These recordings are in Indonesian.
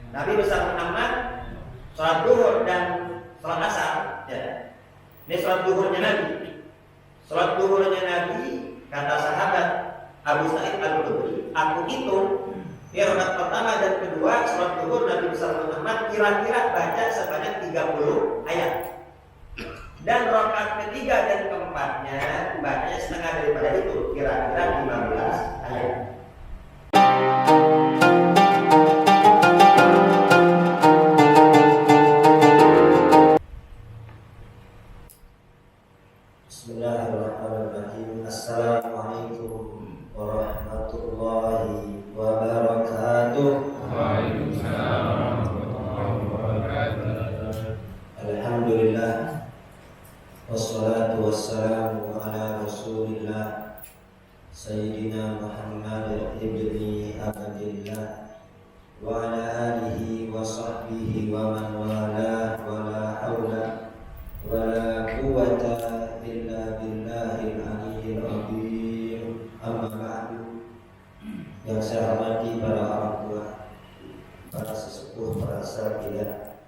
Nabi besar Muhammad sholat duhur dan sholat asar. Ya. Ini sholat duhurnya Nabi. Sholat duhurnya Nabi, kata sahabat Abu Sa'id Al-Khudri, aku hitung ya, rakaat pertama dan kedua sholat duhur Nabi besar Muhammad kira-kira baca sebanyak 30 ayat. Dan rakaat ketiga dan keempatnya bacanya setengah daripada itu, kira-kira 15 ayat. Bismillahirrahmanirrahim. Assalamualaikum warahmatullahi wabarakatuh. Waalaikumsalam warahmatullahi wabarakatuh. Alhamdulillah, wassalatu wassalamu ala rasulillah Sayyidina Muhammad ibni Abdillah wa ala alihi wa sahbihi wa man wala wa la hawla wa la quwwata illa billahil aliyyil azim. Amma ba'du. Yang saya hormati para orang tua, para sesepuh, para sahabat,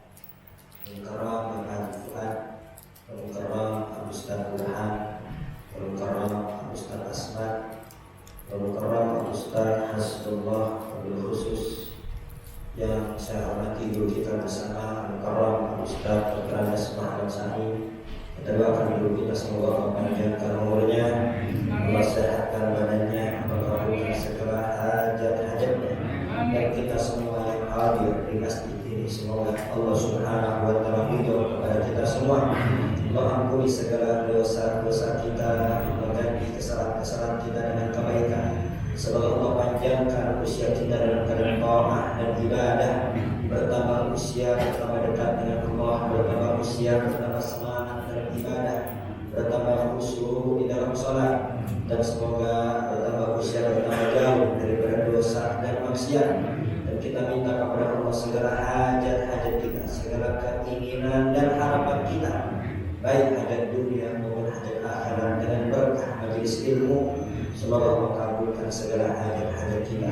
Al-Karam Al-Fuad, Al-Karam Al-Ustaz Burhan, Al-Karam Al-Ustaz Asmat, Al-Karam Al-Ustaz Hasbullah, khusus yang saya hormati guru kita bersama Al-Karam Al-Ustaz Al-Qaras Muhammad Sa'id. Kita doakan dulu kita semoga memanjangkan umurnya, Allah sehatkan badannya, mengabulkan segala hajat-hajatnya, dan kita semua yang hadir di masjid ini semoga Allah Subhanahu wa taala ridho kepada kita semua. Allah ampuni segala dosa-dosa kita, mengganti kesalahan-kesalahan kita dengan kebaikan. Semoga Allah panjangkan usia kita dalam keadaan taat dan ibadah, bertambah usia, bertambah dekat dengan Allah, bertambah usia, bertambah semangat dalam ibadah, bertambah khusyuk di dalam sholat, dan semoga bertambah usia, bertambah jauh daripada dosa dan maksiat. Dan kita minta kepada Allah segala hajat-hajat kita, segala keinginan dan harapan kita, baik hajat dunia maupun hajat akhirat, dengan berkah majelis ilmu. Semoga Allah kabulkan segala hajat-hajat kita.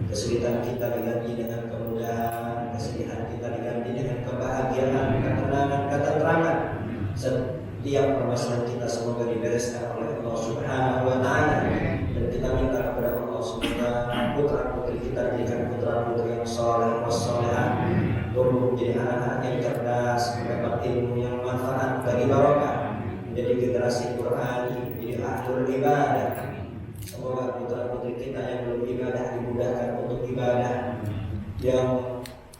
Kesulitan kita diganti dengan kemudahan, kesedihan kita diganti dengan kebahagiaan, ketenangan, ketentraman. Setiap permasalahan kita semoga dibereskan oleh Allah Subhanahu wa taala. Dan kita minta kepada Allah semoga putra-putri kita dijadikan putra-putri yang saleh wassalihah, tumbuh menjadi anak-anak yang cerdas, mendapat ilmu yang manfaat bagi barokah, menjadi generasi Qur'ani, menjadi ahlul ibadah. Semoga putra-putri kita yang belum ibadah dimudahkan untuk ibadah, yang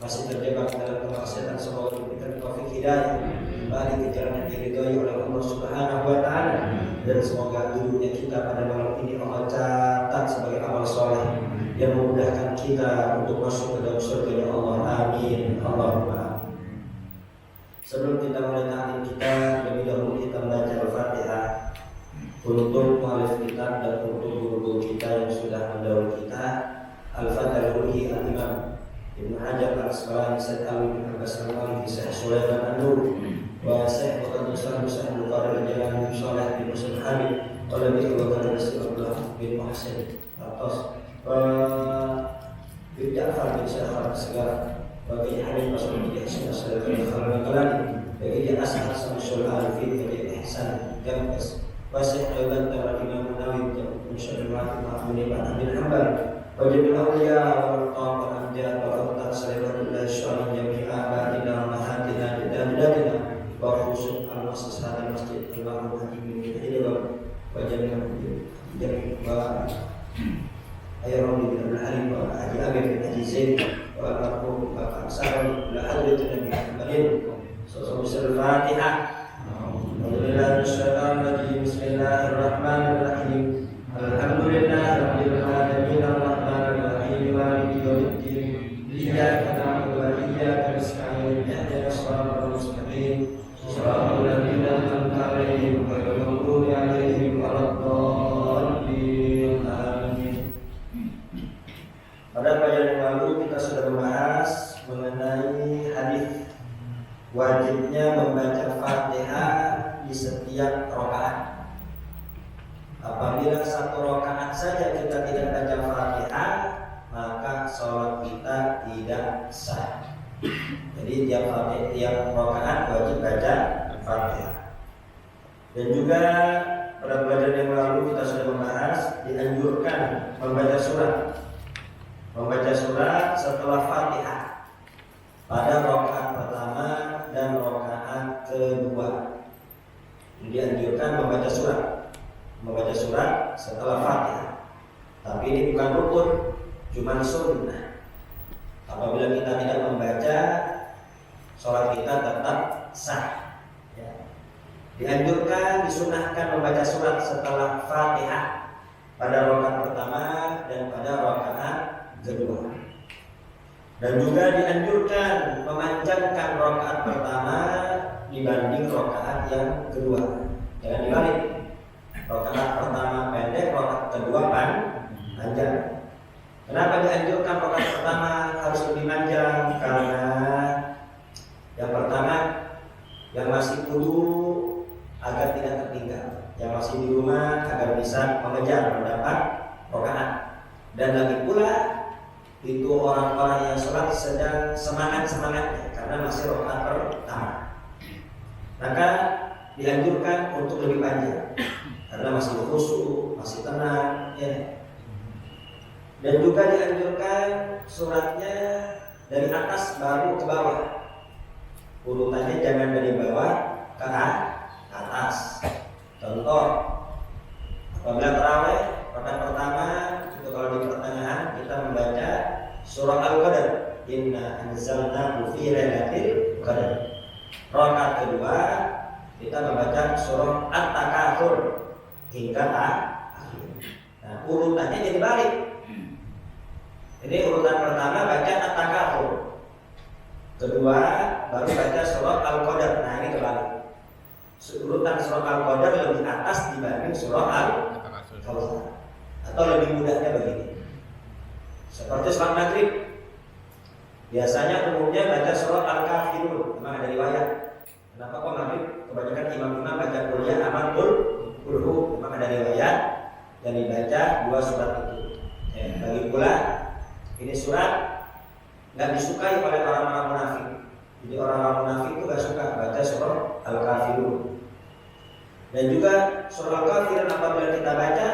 masih terjebak dalam kemaksiatan semoga diberikan taufik hidayah kembali ke jalan yang diridhoi oleh Allah Subhanahu wa taala. Dan semoga dulunya kita pada malam ini Allah catat sebagai amal soleh yang memudahkan kita untuk masuk ke dalam surga Allah. Amin, Allahumma amin. Sebelum kita mulai ta'lim kita, lebih dahulu kita membaca Al-Fatihah untuk mu'alif kitab dan untuk guru-guru kita yang sudah mendahului kita. Al-Fatihah Ruhi Al-Imam Ibn Hajar Al-Asqalani Said Awi bin Abbas Al-Mali Syekh Sulaiman An-Nur wa Syekh Muhammad Syekh Al-Bukhari Al-Jalani bin Saleh bin Muslim Hamid wa Nabi Al-Bukhari Rasulullah bin Muhsin Atas wa bin Ja'far bin Syahar segala bagi Hamid Rasul bin Ihsan Al-Salafin Al-Qalani bagi dia As'ad Samsul Arifin bagi Ihsan Jamkas Wasih Ayuban Tawar Imam Nawawi bin Syarifat Mahmud bin Abdul Hanbal wajib al-awliya wal-qawm wal-amjad wal-qawtan salibatullahi syu'alin jami'a ba'dina mahatina dan wa khusus al-masjid al-masjid al-ma'ruf haji bin hidayah wa jami'a wa ayyarom bin Abdul Halim wa Haji Abid bin Haji Zain wa al-marhum wa al-sahari la hadrat Nabi Muhammadin sallallahu alaihi Fatihah. Bismillahirrahmanirrahim. Alhamdulillahirabbil alamin arrahmanir rahim maliki yaumiddin. Iyyaka na'budu wa iyyaka nasta'in. Ihdinas siratal mustaqim. Shiratal ladzina an'amta 'alaihim ghairil maghdubi 'alaihim waladdallin. Amin. Pada pelajaran yang lalu kita sudah membahas mengenai hadis wajibnya membaca Fatihah di setiap sah. Jadi tiap rakaat wajib baca Fatihah. Dan juga pada pelajaran yang lalu kita sudah membahas dianjurkan membaca surat setelah Fatihah pada rakaat pertama dan rakaat kedua. Dianjurkan membaca surat setelah Fatihah. Tapi ini bukan rukun, cuma sunnah. Apabila kita tidak membaca, sholat kita tetap sah. Ya. Dianjurkan, disunahkan membaca surat setelah Fatihah pada rakaat pertama dan pada rakaat kedua. Dan juga dianjurkan memanjangkan rakaat pertama dibanding rakaat yang kedua. Jangan dibalik. Rakaat pertama pendek, rakaat kedua panjang. Kenapa dianjurkan rakaat pertama harus lebih panjang? Karena yang pertama, yang masih wudu agar tidak tertinggal, yang masih di rumah agar bisa mengejar mendapat rakaat. Dan lagi pula itu orang-orang yang sholat sedang semangatnya karena masih rakaat pertama, maka dianjurkan untuk lebih panjang karena masih khusyuk, masih tenang, ya. Dan juga dianjurkan suratnya dari atas baru ke bawah. Urutannya jangan dari bawah ke atas. Contoh, apabila tarawih rakaat pertama itu kalau di pertengahan kita membaca surah Al-Qadar, inna anzalnahu fi lailatul qadar. Rakaat kedua kita membaca surah At-Takatsur hingga akhir. Nah, urutannya jadi balik. Ini urutan pertama baca At-Takatsur, kedua baru baca surah Al-Qadar. Nah, ini kebalik. Urutan surah Al-Qadar lebih atas dibanding surah Al-Qadar. Atau lebih mudahnya begini. Seperti sholat maghrib, biasanya umumnya baca surah Al-Kafirun. Memang ada riwayat. Kenapa kok maghrib kebanyakan imam-imam baca kuliah amal kulhu? Memang ada riwayat yang dibaca dua surat itu. Bagi pula ini surat nggak disukai oleh orang-orang munafik. Jadi orang-orang munafik itu nggak suka baca surah Al-Kafirun. Dan juga surah Al-Kafirun apabila kita baca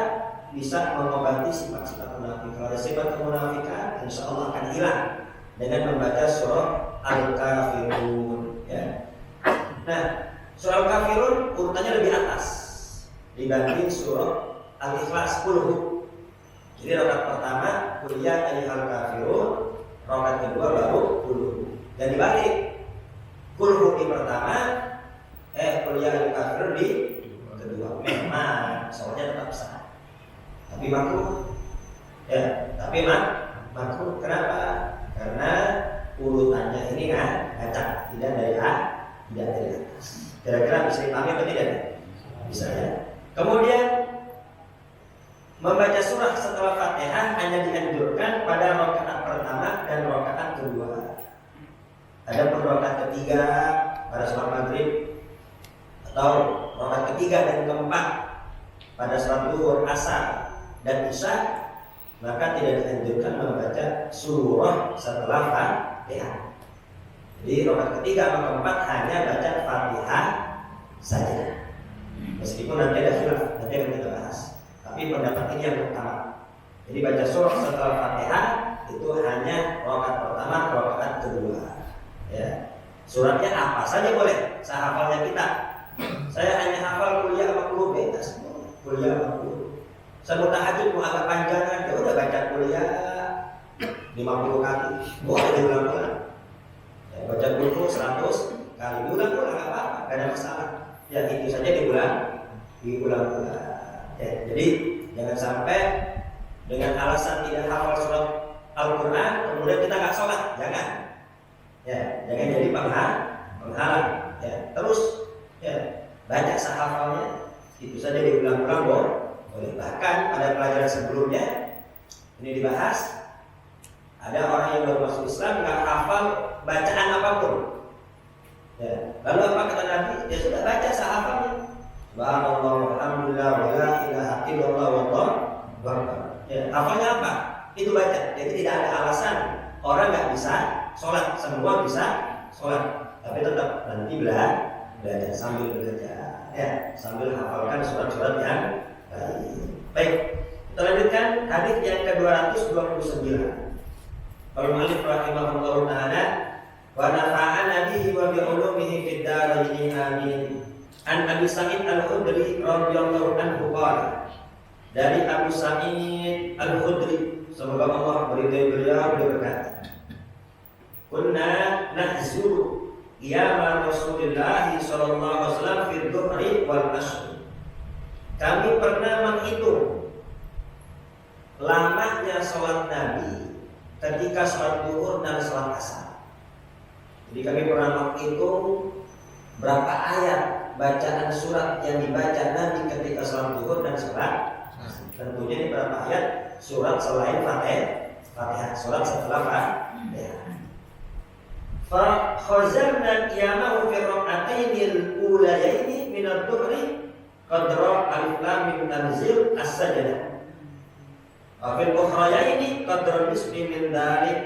bisa mengobati sifat-sifat munafik. Kalau ada sifat kemunafikan, insya Allah akan hilang dengan membaca surah Al-Kafirun. Ya. Nah, surah Al-Kafirun urutannya lebih atas dibanding surah Al-Ikhlas kulhu. Jadi rakaat pertama kuliah ayyuhal kafirun, rakaat kedua baru kulhu. Dan dibalik, kulhu di pertama, kuliah ayyuhal kafirun di kedua. Memang soalnya tetap sah. Tapi makruh. Ya, tapi makruh. Kenapa? Karena urutannya ini acak, tidak dari atas. Kira-kira bisa dipahami atau tidak? Bisa ya. Kemudian membaca surah setelah Fatihah hanya dianjurkan pada rakaat pertama dan rakaat kedua. Ada pun rakaat ketiga pada sholat maghrib atau rakaat ketiga dan keempat pada sholat zuhur, asar dan isya, maka tidak dianjurkan membaca surah setelah Fatihah. Jadi rakaat ketiga atau keempat hanya baca Fatihah saja. Meskipun nanti ada khilaf, nanti akan kita bahas. Tapi pendapat ini yang utama. Jadi baca surah setelah Fatihah itu hanya rakaat pertama, rakaat kedua. Ya. Suratnya apa saja boleh, sehafalnya kita. Saya hanya hafal kuliah sama kulhu, bebas semua. Kuliah sama kulhu. Saya mau tahajud mau agak panjangan, ya udah baca kuliah 50 kali. Boleh diulang-ulang. Ya, baca kulhu 100 kali, diulang-ulang nggak apa-apa, nggak ada masalah. Ya itu saja diulang-ulang. Ya, jadi jangan sampai dengan alasan tidak hafal surat Al-Quran kemudian kita nggak sholat, jangan. Ya, jangan jadi penghalang. Ya, terus ya baca sahafalnya itu saja diulang-ulang boleh. Bahkan pada pelajaran sebelumnya ini dibahas ada orang yang baru masuk Islam nggak hafal bacaan apapun. Ya, lalu apa kata Nabi? Dia sudah baca sahafalnya. Subhanallah, alhamdulillah, wa la ilaha illallah, wallahu akbar. Ya, hafalnya apa? Itu baca. Jadi tidak ada alasan orang nggak bisa sholat, semua bisa sholat, tapi tetap nanti belajar sambil belajar, ya, sambil hafalkan surat-surat yang baik. Kita lanjutkan hadis yang ke-229. Qala mu'allif rahimahullahu ta'ala wa nafa'ana bihi wa bi ulumihi fid dharain amin. An Abi Sa'id Al-Khudri radhiyallahu anhu qala, dari Abu Sa'id Al-Khudri, semoga Allah meridai beliau, berkata, kunna nahzuru qiyam Rasulullah sallallahu alaihi wasallam fi dhuhri wal asr. Kami pernah menghitung lamanya sholat Nabi ketika sholat zuhur dan sholat asar. Jadi kami pernah menghitung berapa ayat bacaan surat yang dibaca Nabi ketika sholat zuhur dan sholat asar. Tentunya ini berapa ayat surat selain Fatihah, surat setelah Fatihah. Fa khazarna qiyamahu fi rak'atainil ulayaini min ad-dhuhri qadra alif lam mim tanzil as-sajdah. Wa fil ukhrayaini qadra nisfi min dzalik.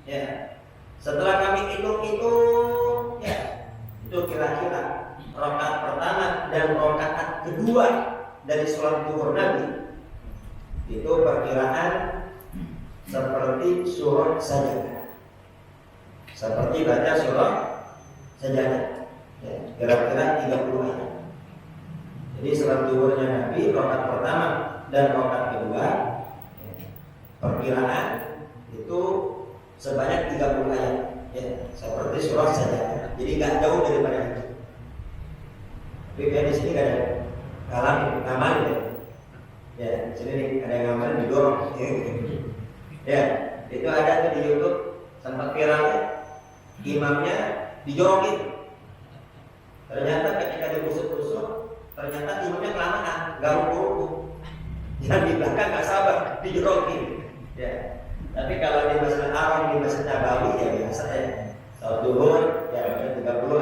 Ya. Setelah kami hitung-hitung, ya, itu kira-kira rakaat pertama dan rakaat kedua dari sholat zuhur Nabi itu perkiraan seperti surat sajadah, seperti baca surat sajadah, ya, kira-kira 30 ayat. Jadi sholat zuhurnya Nabi rakaat pertama dan rakaat kedua, ya, perkiraan itu sebanyak 30 ayat, ya, seperti surat sajadah. Jadi nggak jauh daripada itu. Tapi kayak di sini nggak ada ngamalin, ya. Ya, di sini nih ada yang ngamalin didorong. Ya, itu ada tuh di YouTube, sempat viral, ya. Imamnya dijorokin. Ternyata ketika diusut-usut, ternyata imamnya kelamaan, nggak ruku. Yang di belakang nggak sabar, dijorokin. Ya. Tapi kalau di Masjid Haram, di Masjid Nabawi, ya biasa, ya. Salat zuhur, ya 30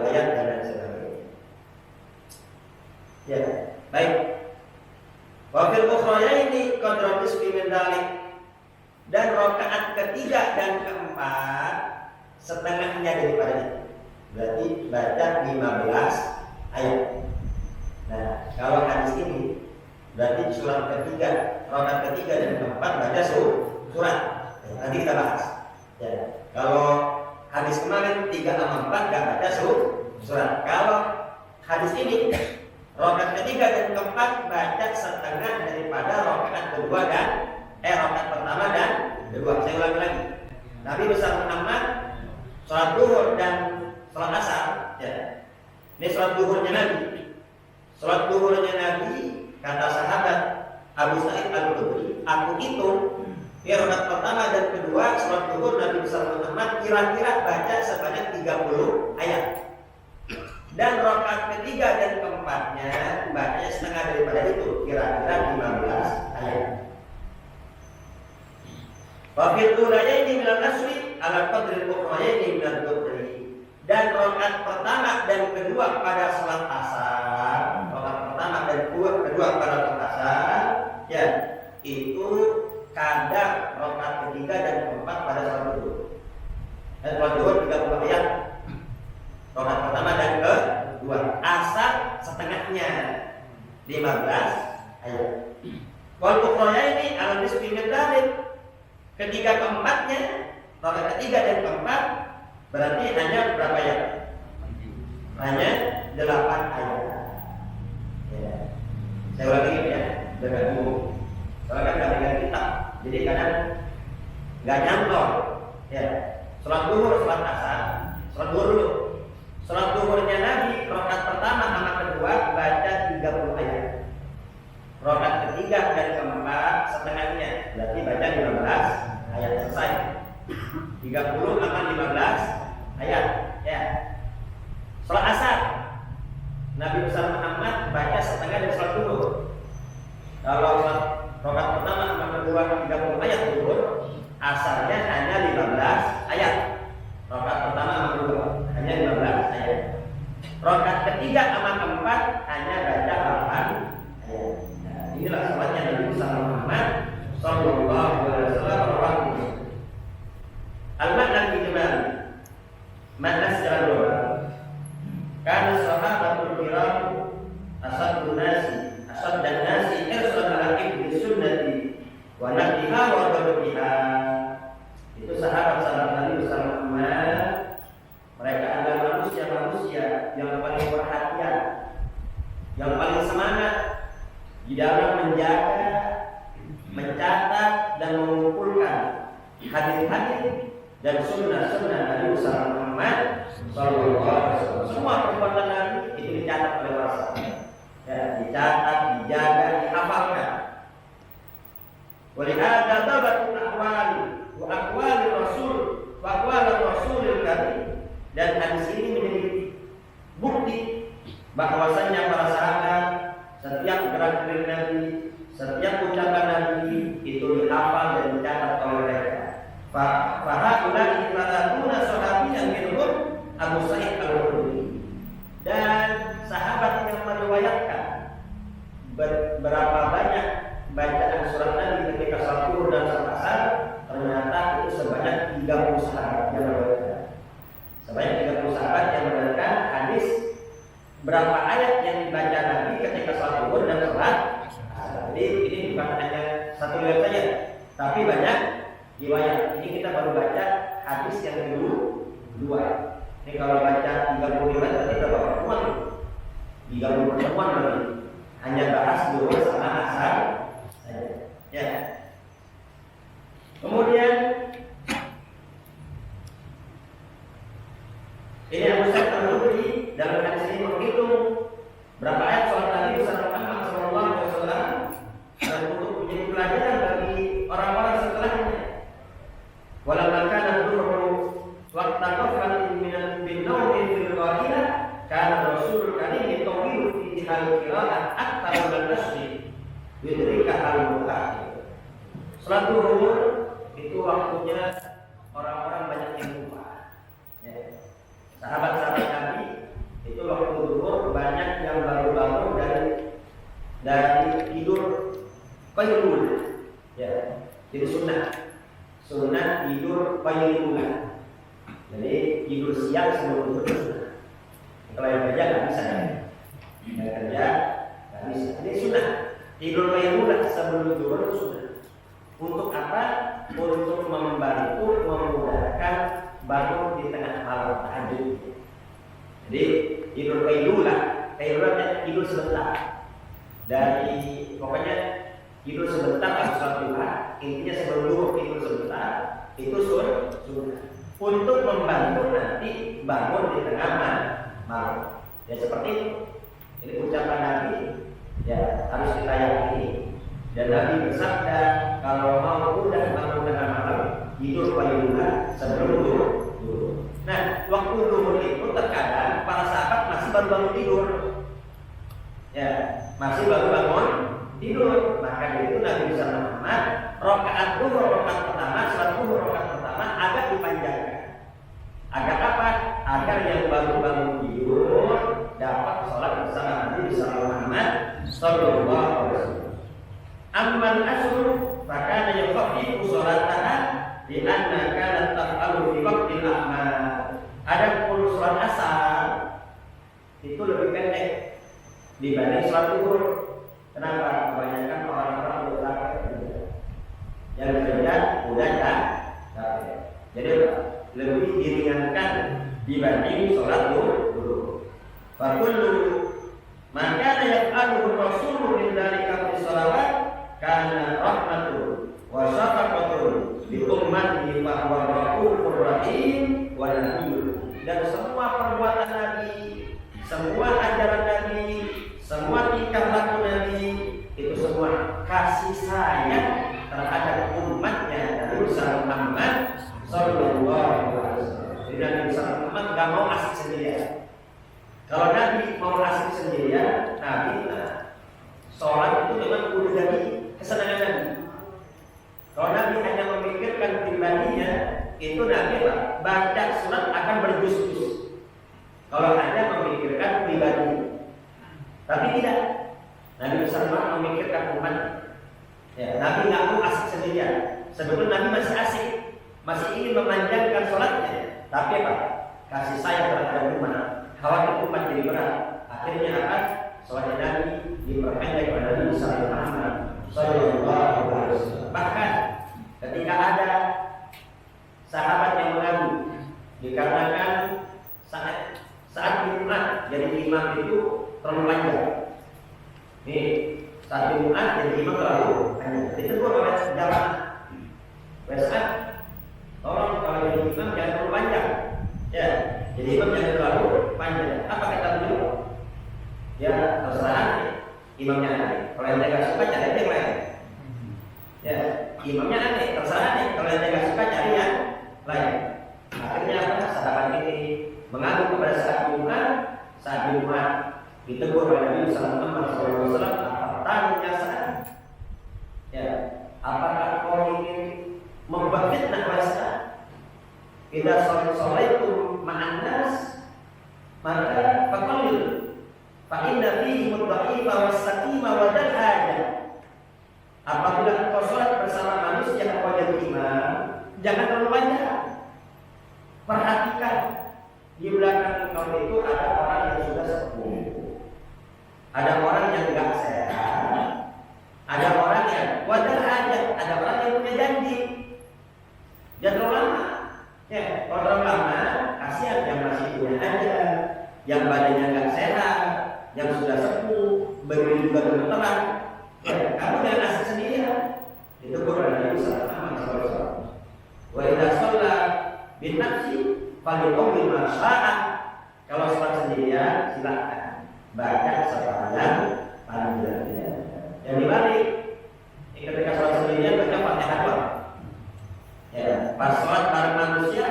ayat dan lain sebagainya. Ya, baik. Wa fil ukhrayaini qadra nisfi min dzalik. Dan rakaat ketiga dan keempat setengahnya daripada itu. Berarti baca 15 ayat. Nah, kalau hadis ini berarti surat ketiga, rakaat ketiga dan keempat baca surat. Ya, nanti kita bahas. Ya, kalau hadis kemarin 3 sama 4 enggak baca surat. Kalau hadis ini rakaat ketiga dan keempat baca setengah daripada rakaat kedua dan rakaat pertama dan kedua. Saya ulangi lagi. Nabi besar Muhammad sholat zuhur dan sholat asar, ya. Ini sholat zuhurnya Nabi. Sholat zuhurnya Nabi, kata sahabat Abu Sa'id Al-Khudri, aku hitung rakaat pertama dan kedua sholat zuhur Nabi besar Muhammad kira-kira baca sebanyak 30 ayat. Dan rakaat ketiga dan keempatnya bacanya setengah daripada itu, kira-kira 15 ayat. Wa fil ulayaini minal asri ala qadri al-ukhrayaini minal dhuhri. Dan rakaat pertama dan kedua pada salat asar, rakaat pertama dan kedua pada salat asar, ya, itu kadar rakaat ketiga dan keempat pada salat zuhur. Dan salat zuhur 30 ayat. Rakaat pertama dan kedua, asar setengahnya 15 ayat. Wal ukhrayaini ala nisfi min dzalik. Ketiga keempatnya, rakaat ketiga dan keempat berarti hanya berapa ayat? Hanya 8 ayat. Ya. Saya ulangi ya, dengan dulu. Soalnya kan nggak dengan kitab, jadi kadang nggak nyantol. Ya, sholat zuhur, sholat asar, sholat zuhur dulu. Sholat zuhurnya Nabi rakaat pertama sama kedua baca 30 ayat. Rakaat ketiga dan keempat setengahnya, berarti baca 15 ayat, selesai. 30 sama 15 ayat, ya. Sholat asar Nabi besar Muhammad baca setengah dari sholat zuhur. Kalau rakaat pertama sama kedua 30 ayat zuhur, asarnya hanya 15 ayat. Rakaat pertama sama kedua hanya 15 ayat. Rakaat ketiga sama keempat hanya baca 8 ayat. Nah, inilah sholatnya Nabi besar Muhammad sallallahu alaihi wasallam. sunnah-sunnah Nabi Muhammad Sallallahu Alaihi Wasallam. Semua perbuatan Nabi itu dicatat oleh para sahabat. Ya, dicatat, dijaga, dihafalkan. Walihada tabatul aqwali wa aqwali Rasul wa aqwali Rasulil Karim. Dan hadis ini menjadi bukti bahwasanya para sahabat setiap gerak-gerik Nabi, setiap ucapan Nabi itu dihafal dan dicatat oleh mereka. Fahaulai fatatuna sahabiyyan minhum Abu Sa'id Al-Khudri. Dan sahabat yang meriwayatkan berapa banyak bacaan surat Nabi ketika salat zuhur dan salat asar, ternyata itu sebanyak 30 sahabat yang meriwayatkan. Sebanyak 30 sahabat yang meriwayatkan hadis berapa ayat yang dibaca Nabi ketika salat zuhur dan salat asar. Jadi ini bukan hanya satu riwayat saja, tapi banyak riwayat. Ini kita baru baca hadis yang kedua. Ini kalau baca 30 riwayat berarti berapa pertemuan? 30 pertemuan berarti. Hanya bahas zuhur sama asar saja. Ya. Kemudian ini Abu Sa'id Al-Khudri dalam hadis ini menghitung berapa ayat salat Nabi Muhammad Sallallahu Alaihi Wasallam dan untuk menjadi pelajaran bagi orang-orang setelahnya. Walau kana dhuhru waqtan qaflatin bin nawmi fil qailah kana Rasul Karim yatawilu fi hal qira'at akthar min tasbih yudrika al-muqaddam. Salat zuhur itu waktunya orang-orang banyak yang lupa. Ya. Sahabat-sahabat Nabi itu waktu zuhur banyak yang baru bangun dari tidur qailul. Ya. Jadi sunnah tidur qailul. Jadi tidur siang sebelum zuhur. Kalau yang kerja nggak bisa ya. Yang kerja nggak bisa. Ini sunnah tidur qailul sebelum zuhur itu sunnah. Untuk apa? Untuk membantu memudahkan bangun di tengah malam tahajud. Jadi tidur qailulah tidur sebentar. Dari pokoknya tidur sebentar atau sholat duha, intinya sebelum zuhur tidur sebentar, itu sunnah. Untuk membantu nanti bangun di tengah malam. Ya seperti itu. Ini ucapan Nabi. Ya harus kita yakini. Dan Nabi bersabda, kalau mau mudah bangun tengah malam, tidur qailulah sebelum zuhur. Nah, waktu zuhur itu terkadang para sahabat masih baru bangun tidur. Ya, masih baru bangun tidur. Maka dari itu Nabi Muhammad rakaat zuhur rakaat pertama, salat zuhur rakaat pertama agak dipanjangkan. Agar apa? Agar yang baru bangun tidur dapat sholat bersama Nabi Muhammad sallallahu alaihi wasallam. Amman asru fakana yuqaddimu sholataha di anna kanat taf'alu fi waqtil a'mal. Adapun sholat asar itu lebih pendek dibanding sholat zuhur. Kenapa? Kebanyakan orang-orang berlakar yang kerja udah capek. Jadi lebih diringankan dibanding sholat zuhur. Fakullu maka yaf'aluhu Rasulullah min dzalika fi shalawat kana rahmatun wa syafaqatun li ummatihi fa huwa ghafurur rahim wa nabiyyun. Dan semua perbuatan Nabi, semua ajaran Nabi, semua tingkah laku Nabi itu semua kasih sayang terhadap umatnya Nabi Muhammad sallallahu alaihi wasallam. Jadi Nabi Muhammad enggak mau asik sendirian. Kalau Nabi mau asik sendirian, Nabi sholat itu memang udah jadi kesenangan Nabi. Kalau Nabi hanya memikirkan pribadinya, itu Nabi baca surat akan berjus-jus. Kalau hanya memikirkan pribadi, tapi tidak. Nabi bersama memikirkan umat. Ya, Nabi nggak mau asik sendirian. Sebetulnya Nabi masih asik, masih ingin memanjangkan sholatnya, tapi apa? Kasih sayang terhadap umat. Khawatir umat jadi berat. Akhirnya apa? Sholat Nabi diperpendek pada Nabi Muhammad sallallahu alaihi wasallam. Bahkan ketika ada sahabat yang mengaku dikarenakan saat Jumat jadi imam itu terlalu panjang. Nih saat Jumat jadi imam terlalu panjang. Ditegur oleh jamaah. Besok tolong kalau jadi imam jangan Jadi imam jangan terlalu panjang. Apa kata beliau? Ya terserah imamnya aneh. Kalau ente nggak suka cari yang lain. Ya imamnya aneh, terserah nih. Kalau ente nggak suka cari yang lain. Akhirnya apa? Sahabat ini mengaku kepada saat Jumat ditegur oleh Nabi Sallallahu Alaihi Wasallam. Tanya saya, ya apakah kau ingin membuat fitnah mereka? Kita sore itu ma'anas maka fakulil fa'inna fihi mudha'ifa was-sakima wa dal-haja. Apabila kau sholat bersama manusia kau jadi imam, jangan terlalu banyak. Perhatikan di belakang kau itu ada orang yang sudah sepuh, ada orang yang enggak sehat, ada orang yang wajar aja, ada orang yang punya janji. Jangan terlalu lama. Ya, kalau terlalu lama, kasihan yang masih punya aja, yang badannya enggak sehat, yang sudah sepuh, berdiri juga gemeteran. Ya, kamu jangan asik sendirian. Itu Quran Nabi Sallallahu Alaihi Wasallam. Wa idza shalla bin nafsi falyuqbil masya'ah. Kalau sholat sendirian silakan baca sepanjang panjangnya. Yang dibalik ketika sholat sendirian baca Fatihah doang. Ya, pas sholat bareng manusia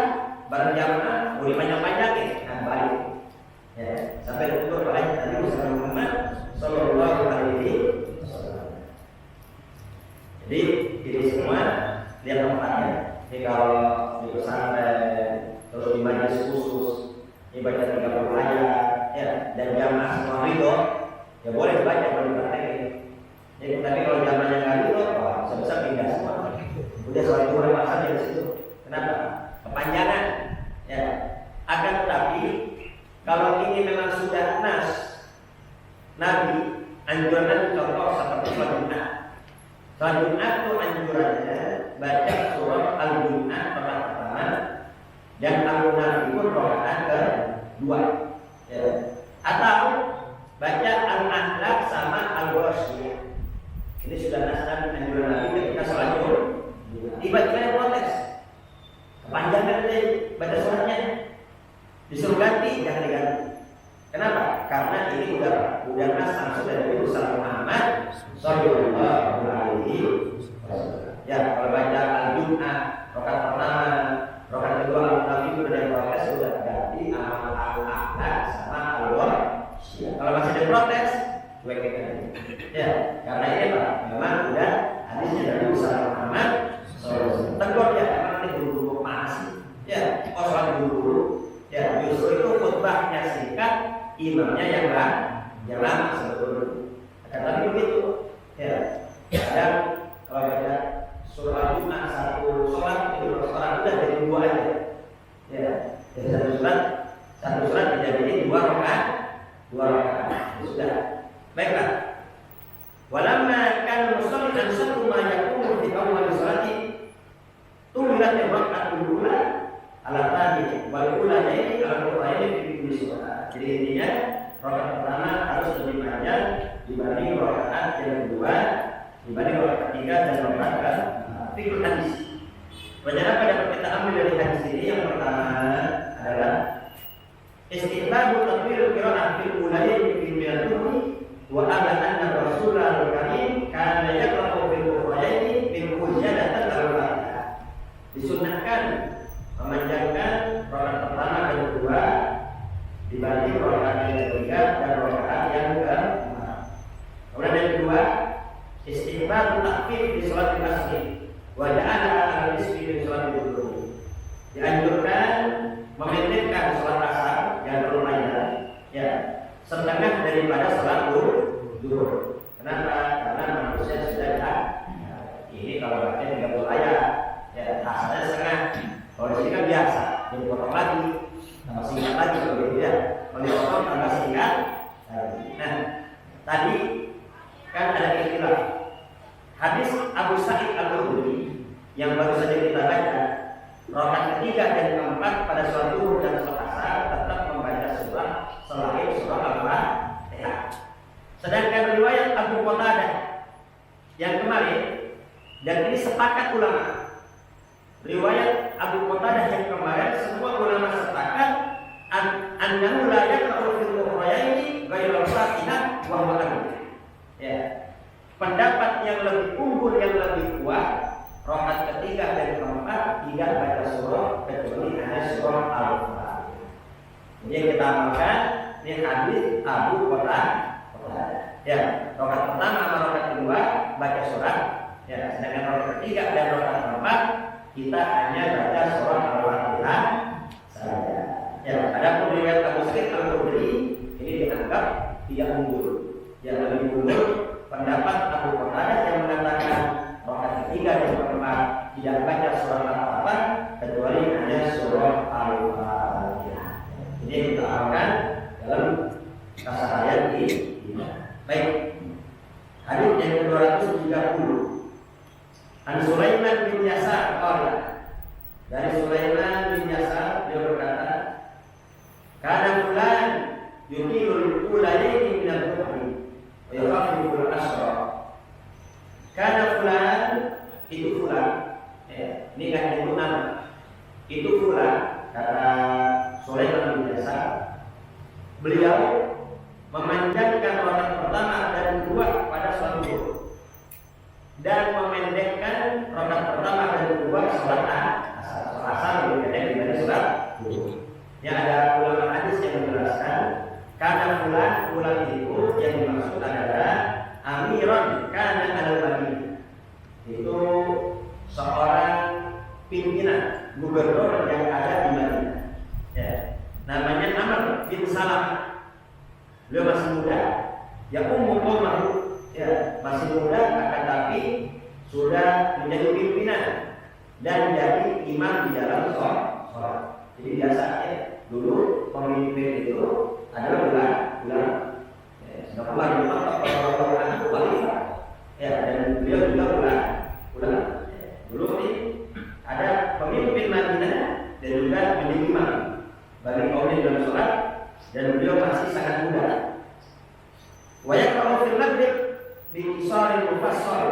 bareng jamaah boleh panjang-panjangin. Nah balik. Ya, sampai tutup oleh Nabi Muhammad Sallallahu Alaihi Wasallam. Jadi ini semua lihat tempatnya. Jadi kalau di pesantren terus di majelis khusus ini baca 30 ayat ya, dan jamaah semua ridho ya boleh baca, boleh praktekin. Jadi tapi kalau jamaahnya nggak ridho, wah sebesar pindah semua. Udah soal itu pasang di situ. Kenapa? Kepanjangan. Ya. Akan tetapi kalau ini memang sudah nas Nabi anjuran contoh seperti sholat Jumat. Sholat Jumat itu anjurannya baca surah Al-Jumat pertama dan Al-Nabi pun rakaat kedua. Ya. Atau baca Al-Ahlaq sama Al-Wasyiyah. Ini sudah nas Nabi anjuran Nabi ketika sholat Jumat. Tiba-tiba yang protes, kepanjangan dari baca suratnya disuruh ganti, jangan diganti. Kenapa? Karena ini udah nas langsung dari Nabi Muhammad Sallallahu Alaihi Wasallam. Ya, kalau baca Al-Jum'ah rakaat pertama, rakaat kedua Al-Nabi itu dari protes sudah ganti Al-Ahlaq sama Al-Wasyiyah. Kalau masih ada protes, cuekin. Ya, karena ini Pak, memang udah hadisnya dari Nabi Muhammad. Tegur ya, emang nanti buru-buru masih. Ya, sholat buru-buru. Ya, justru itu khutbahnya singkat, imamnya yang lama sebetulnya. Tapi begitu. Ya, kadang kalau baca surah Jumat satu sholat itu sholat udah jadi dua aja. Ya, jadi satu surat dijadiin dua rakaat. Sudah. Baiklah. Walamma kan musalli ansatu ma yakunu fi awwal sholati tumilat rakaat ula ala tadi wal ula ini ala qur'ani fi sholat. Jadi intinya rakaat pertama harus lebih panjang dibanding rakaat yang kedua, dibanding rakaat ketiga dan rakaat fikul hadis. Banyak apa dapat kita ambil dari hadis ini? Yang pertama adalah istihbabu tatwil qira'ah fil ulayn fi al-dhuhri wa anna Rasulullah Karim kana yaqra'u bil qur'ani bil hujjatan al-fatihah. Disunnahkan memanjangkan rakaat pertama dan kedua dibanding rakaat yang ketiga dan rakaat yang keempat. Kemudian yang kedua, istihbab takhfif di salat asri wa ja'ala al-nisfi di salat dhuhur. Dianjurkan memendekkan salat asar yang lumayan ya, setengah daripada salat zuhur. Kenapa? Karena manusia sudah ini kalau baca 30 ayat ya asarnya setengah. Kalau di sini kan biasa, jadi potong lagi, tambah singkat lagi begitu ya. Kalau dipotong tambah singkat. Nah, tadi kan ada istilah hadis Abu Sa'id Al-Khudri yang baru saja kita baca, rakaat ketiga dan keempat pada sholat zuhur dan sholat asar tetap membaca surah selain surah Al-Fatihah. Sedangkan riwayat Abu Qatadah yang kemarin dan ini sepakat ulama. Riwayat Abu Qatadah yang kemarin semua ulama sepakat Ini yang kita amalkan ini hadis Abu Qatadah. Ya, rakaat pertama sama rakaat kedua baca surat. Ya, sedangkan rakaat ketiga dan rakaat keempat kita hanya baca surah Al-Fatihah saja. Ya, adapun riwayat Abu Sa'id Al-Khudri ini dianggap tidak unggul. Yang lebih unggul pendapat Abu Qatadah yang mengatakan rakaat ketiga dan keempat tidak baca surah apa-apa kecuali hanya surah Al-Fatihah. Ini yang kita amalkan dalam keseharian di baik. Hadis yang ke-230. An Sulaiman bin Yasar qala. Dari Sulaiman bin Yasar dia berkata, "Kana fulan yuqilul ulayaini min al-dhuhri wa yukhaffifu al-asra." Kana fulan itu fulan. Ini kan itu nama. Itu fulan kata Sulaiman bin Yasar. Beliau memanjangkan rakaat pertama dan kedua pada sholat zuhur dan memendekkan rakaat pertama dan kedua sholat asar lebih pendek dari sholat zuhur. Yang ada ulama hadis yang menjelaskan karena bulan itu yang dimaksud adalah amiran karena al-Madinah, itu seorang pimpinan gubernur yang ada di Madinah. Ya, namanya Amr bin Salam. Beliau masih muda, ya ya masih muda, akan tapi sudah menjadi pimpinan dan jadi imam di dalam sholat. Jadi biasanya dulu pemimpin itu adalah bulan sudah bulan anak khalifah. Ya, dan beliau juga bulan dulu ini ada pemimpin Madinah dan juga menjadi imam bagi kaum di dalam sholat. Dan beliau masih sangat muda. Wa yaqra'u fil maghrib bi qisaril mufassal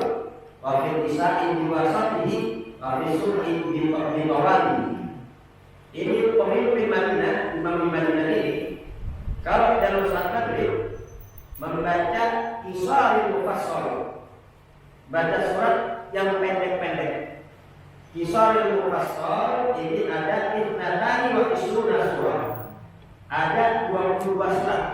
wa fil isha'i bi wasatihi wa fi subhi bi tawali. Ini pemimpin Madinah, imam Madinah ini kalau dalam salat maghrib membaca qisaril mufassal, baca surat yang pendek-pendek. Qisaril mufassal ini ada 22 surah. Ada 22 surat.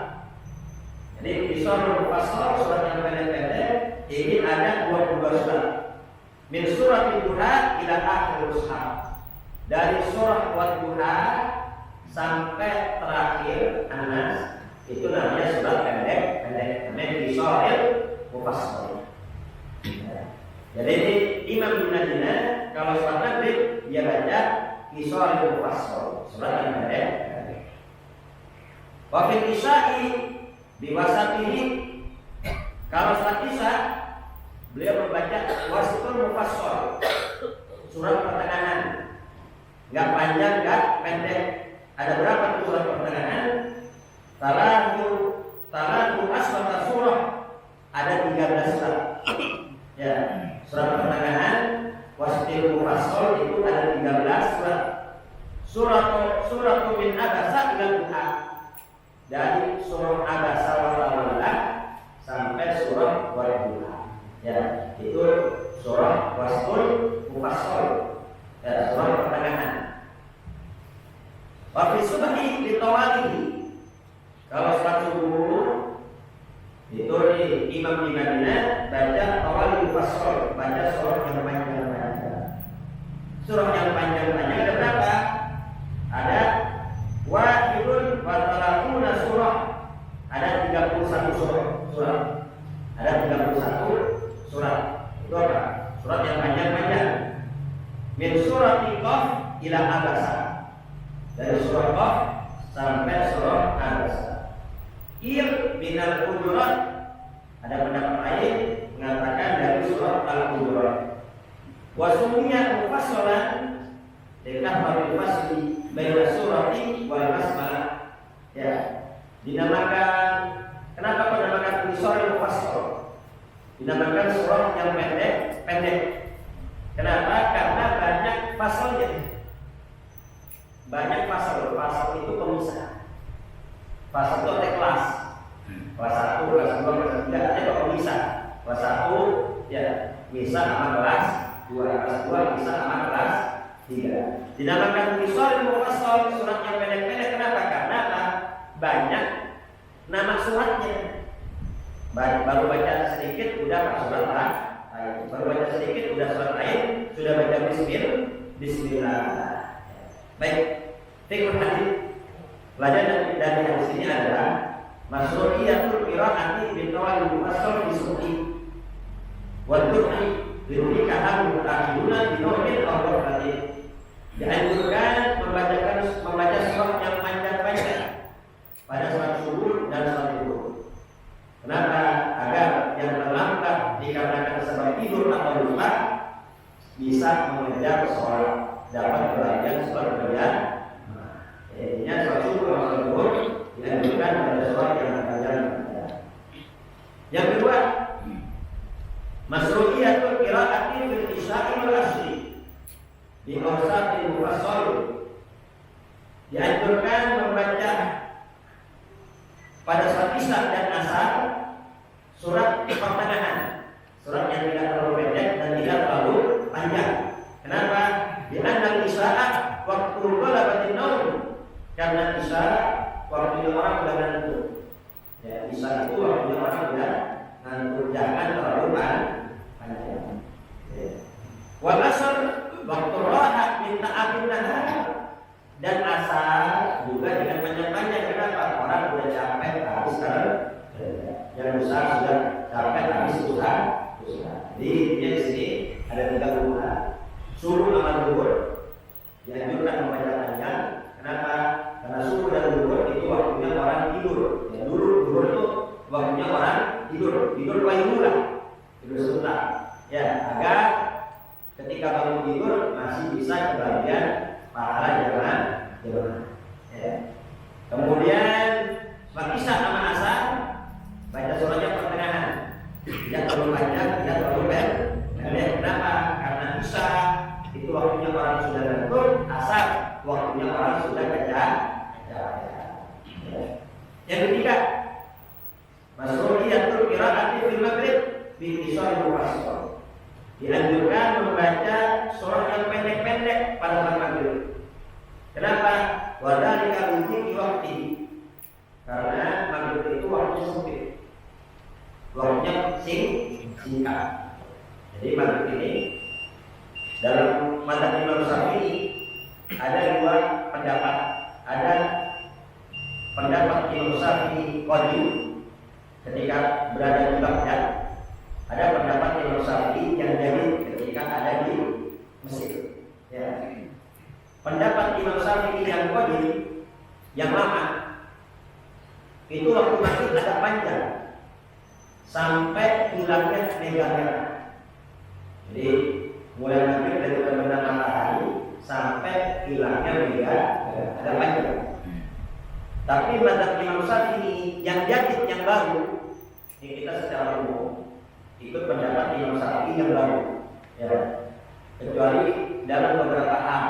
Jadi Qisarul Mufassal surat yang pendek-pendek ini ada 22 surat. Min surat Duha ila akhir surat. Dari surah Wadduha sampai terakhir An-Nas itu namanya surat pendek-pendek. Namanya Qisarul Mufassal. Jadi ini Imam di Madinah kalau surat Maghrib dia baca Qisarul Mufassal, surat yang pendek. Wa fil isya'i biwasatihi, kalau salat isya beliau membaca wasitul mufassal, surat pertengahan, enggak panjang enggak pendek. Ada berapa tuh surat pertengahan? Talatu asrata surah, ada 13 surat. Ya, surat pertengahan wasitul mufassal itu ada 13 surat. Suratu min abasa ila duha, dari surah Abasa wa Tawalla sampai surah Wadduha. Ya, itu surah Wasful Mufassal. Ya, surah pertengahan. Wa fi subhi li tawalihi. Kalau salat subuh itu di imam di Madinah baca Tawali Mufassal, baca surah yang panjang-panjang. Surah yang panjang-panjang ada berapa? Ada wahidun wa talatuna surah, ada 31 surah. Ada 31 surat. Itu apa? Surat yang panjang-panjang. Min surat Qaf ila Abasa. Dari surah Qaf sampai surah Abasa. Ir minal Hujurat. Ada pendapat lain mengatakan dari surah Al-Hujurat. Wa sumiyat mufassalan dikatakan fasli baina surati wal basmalah. Ya, dinamakan, kenapa dinamakan Qisarul Mufassal? Dinamakan surah yang pendek. Kenapa? Karena banyak pasalnya. Banyak pasal. Pasal itu pemisah. Pasal itu ada kelas. Kelas 1, kelas 2, kelas 3 ada pemisah. Kelas 1 ya misah sama kelas 2, kelas 2 misah sama kelas 3. Dinamakan Qisarul Mufassal, surat yang pendek-pendek. Kenapa? Karena Baru baca sedikit udah surat lain. Baru baca sedikit udah surat lain, sudah baca bismillah. Baik, fikih hadis. Pelajaran dari hadis ini adalah masru'iyatul qira'ati bi tawal mufassal bi sunnah. Wa turhi bi kalam mutakhiruna bi nawmin aw qafatin. Dianjurkan membaca surah yang panjang-panjang pada salat subuh dan salat zuhur. Kenapa? Agar yang terlambat dikarenakan sebab tidur atau lupa bisa mengejar sholat, dapat berbagian sholat berjamaah. Intinya sholat subuh dan sholat zuhur dianjurkan pada sholat yang panjang. Yang kedua, masru'iyatul qira'ati fil isya'i wal asri di awsatil mufassal. Dianjurkan membaca pada saat isya dan asar surat pertengahan, surat yang tidak terlalu pendek dan tidak terlalu panjang. Kenapa? Di anal isya'a waktu ghalabatin naum, karena isya waktunya orang sudah ngantuk. Ya, isya itu waktunya orang sudah ngantuk, jangan terlalu panjang. Wal asar waktu rahat min ta'abin nahar, dan asar juga dengan panjang-panjang. Kenapa? Orang sudah capek habis yang besar sudah capek habis usaha. Jadi di sini ada 3 hubungan. Subuh sama zuhur dianjurkan membaca panjang. Kenapa? Karena subuh dan zuhur itu waktunya orang tidur. Ya, dulu zuhur itu waktunya orang tidur payulah, tidur sebentar. Ya, agar ketika bangun tidur masih bisa kebagian pahala jamaah. Ya. Kemudian isya sama asar baca surahnya pertengahan, tidak terlalu panjang, tidak terlalu pendek. Kenapa? Karena isya itu waktunya orang sudah ngantuk, asar waktunya orang sudah kerja. Yang ketiga, masru'iyatul qira'ati fil maghrib bi isya'i mufassal. Dianjurkan membaca surah yang pendek-pendek pada salat maghrib. Kenapa? Wadhalika min waktu. Karena maghrib itu waktunya sempit, waktunya singkat. Jadi maghrib ini dalam mazhab Imam Syafi'i ada 2 pendapat. Ada pendapat Imam Syafi'i qadim ketika berada di Baghdad. Ada pendapat Imam Syafi'i yang jadi ketika ada di Mesir. Ya. Pendapat Imam Syafi'i yang qadim, yang lama, itu waktu maghrib agak panjang sampai hilangnya mega merah. Jadi mulai maghrib dari terbenam matahari sampai hilangnya mega agak panjang. Tapi mazhab Imam Syafi'i yang jadid, yang baru, ini kita secara umum ikut pendapat Imam Syafi'i yang baru. Ya. Kecuali dalam beberapa hal,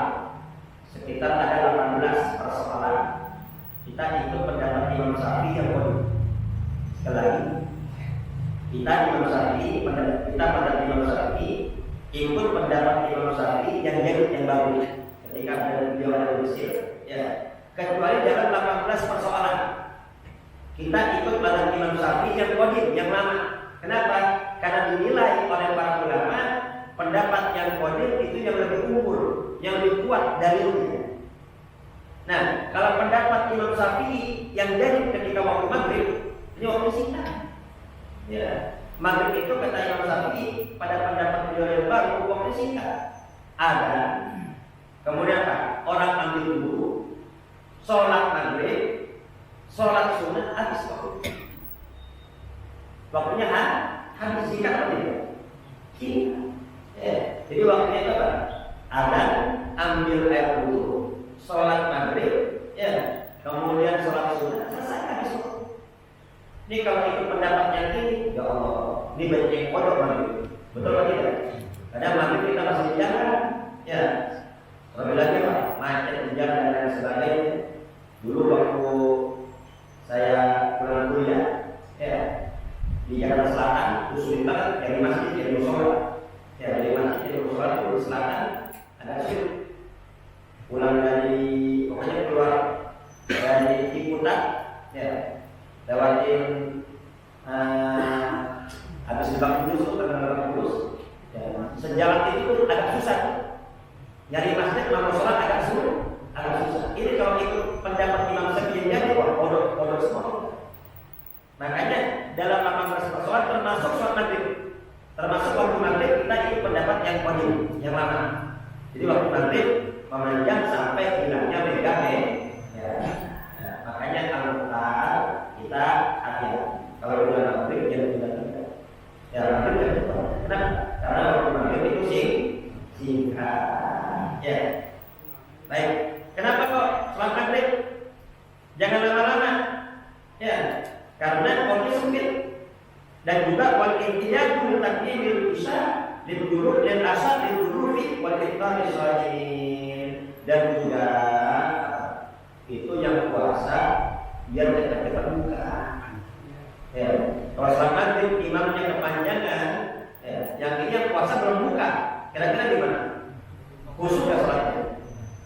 sekitar ada 18 persoalan, kita ikut pendapat Imam Syafi'i yang baru. Sekali lagi, kita pendapat Imam Syafi'i ikut pendapat Imam Syafi'i yang jadid, yang baru, ketika ada beliau ada di Mesir. Ya. Kecuali dalam 18 persoalan, kita ikut pendapat Imam Syafi'i yang qadim, yang lama. Kenapa? Karena dinilai oleh para ulama pendapat yang qadim itu yang lebih unggul, yang lebih kuat dalilnya. Nah, kalau pendapat Imam Syafi'i yang jadi ketika waktu maghrib, ini waktu singkat. Ya, maghrib itu kata Imam Syafi'i pada pendapat beliau yang baru waktu singkat. Ada. Kemudian apa? Orang ambil dulu, sholat maghrib, sholat sunat habis waktu. Waktunya habis singkat apa tidak? Singkat. Jadi waktunya itu apa? Ada ambil air dulu, sholat maghrib, ya, kemudian sholat sunat, selesai habis waktu. Ini kalau itu pendapatnya ini, ya Allah, ini banyak yang kodok maghrib, betul atau tidak? Kadang maghrib kita masih di jalan, ya, terlebih lagi Pak, macet di jalan dan lain sebagainya. Dulu waktu saya pulang kuliah, ya, di Jakarta Selatan, itu sulit banget dari masjid jadi musola. Ya, dari masjid jadi musola itu di selatan ada sulit. Pulang dari, pokoknya keluar dari Ciputat, ya, lewatin Habis Lebak Bulus itu terkenal Lebak Bulus. Ya, sejalan itu agak susah. Nyari masjid mau sholat agak susah. Ini kalau itu pendapat Imam Syafi'i jadi pondok semua. Makanya dalam 18 sholat termasuk sholat maghrib, termasuk waktu maghrib kita ikut pendapat yang wajib, yang lama. Jadi waktu maghrib memanjang sampai hilangnya megame. Ya. Nah, makanya kalau kita hati-hati. Kalau bulan maghrib jangan tidak. Ya maghrib jangan cepat. Kenapa? Karena waktu maghrib itu singkat. Ya. Baik. Kenapa kok sholat maghrib jangan lama-lama? Ya. Karena waktu sempit dan juga wal intinya bukan bil bisa diburu dan asal diburu wal iftar disajin dan juga itu yang puasa biar cepat buka. Ya, kalau sholat maghrib imamnya kepanjangan, ya, yang ini yang puasa belum buka, kira-kira gimana? Khusus ya sholatnya?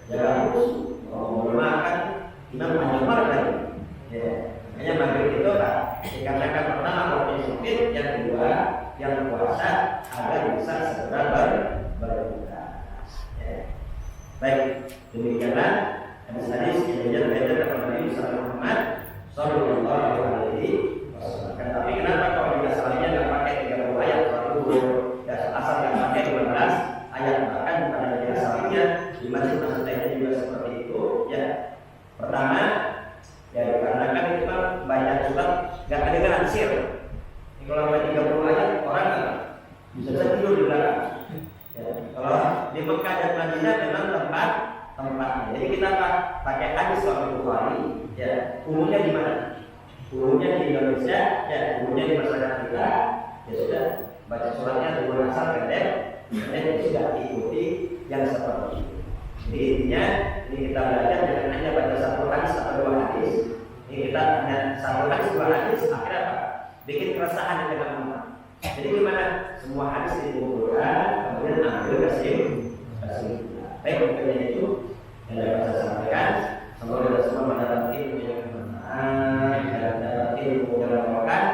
Jangan khusus. Mau makan imam panjang banget tadi. Ya. Hanya maghrib itu dikatakan pertama waktu sempit, yang kedua yang puasa agar bisa segera berbuka. Ya. Baik, demikianlah hadis yang diajarkan kepada Nabi Muhammad Sallallahu Alaihi Wasallam. Tapi kenapa kalau tidak salahnya nggak pakai 30 ayat satu asal yang pakai 12 ayat bahkan pada tidak salahnya di masjid-masjid lainnya juga seperti itu. Ya, pertama. Ya, karena kan itu kan banyak surat nggak ada garansir. Kalau ada 30 ayat orang bisa tidur di belakang. Ya, kalau di Mekah dan Madinah memang tempatnya. Jadi kita pakai hadis Sahih Bukhari. Ya, umumnya di mana? Umumnya di Indonesia. Ya, umumnya di masyarakat kita. Ya sudah baca suratnya dengan asal pendek. Dan sudah ikuti yang seperti itu. Jadi intinya ini kita belajar jangan hanya baca satu hadis atau dua hadis. Ini kita hanya satu hadis dua hadis akhirnya apa? Bikin keresahan di tengah umat. Jadi gimana? Semua hadis dikumpulkan kemudian ambil kesimpulan. Baik, mungkin itu yang dapat saya sampaikan. Semoga kita semua mendapat ilmu yang bermanfaat dan mendapat ilmu yang bermanfaat.